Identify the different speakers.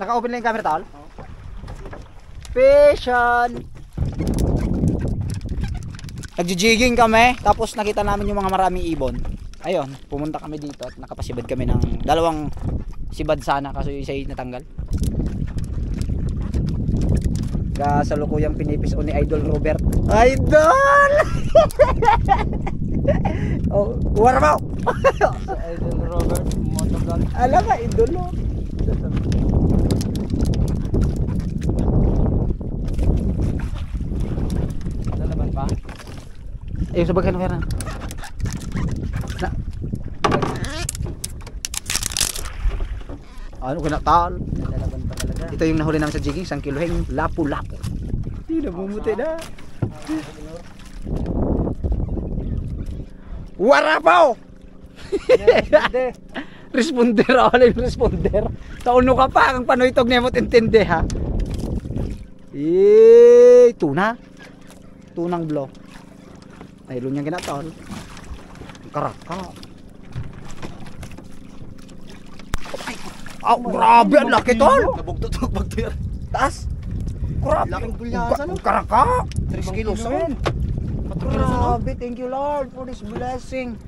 Speaker 1: Naka-open lang yung camera, tol? Passion! Nagjijigging kami, tapos nakita namin yung mga maraming ibon. Ayun, pumunta kami dito at nakapasibad kami ng dalawang sibad sana, kaso yung isa ay natanggal. Kasalukuyang pinipis o ni Idol Robert. Idol! Oh, warmaw!
Speaker 2: Idol Robert, motovlog.
Speaker 1: Alam ka, idol mo.
Speaker 2: Lalaban pa?
Speaker 1: Ayun, sabag ka na kaya na. Ano ka na, tal?
Speaker 2: Lalaban pa talaga.
Speaker 1: Ito yung nahuli namin sa jigging, 1 kiloheng lapu-lapu. Hindi na bumuti na. Warapaw! Responder ako na yung responder. Tauno ka pa, ang panoytog niya mo't intindi ha. Tuna. Tunang blow. Ay, lunyang ginatol. Karaka. Oh, grabe, ang laki tol.
Speaker 2: Nabugtot bagto yan.
Speaker 1: Taas. Grabe.
Speaker 2: Laking bulyasan, no?
Speaker 1: Karaka.
Speaker 2: 3 kilos.
Speaker 1: Grabe, thank you Lord for this blessing.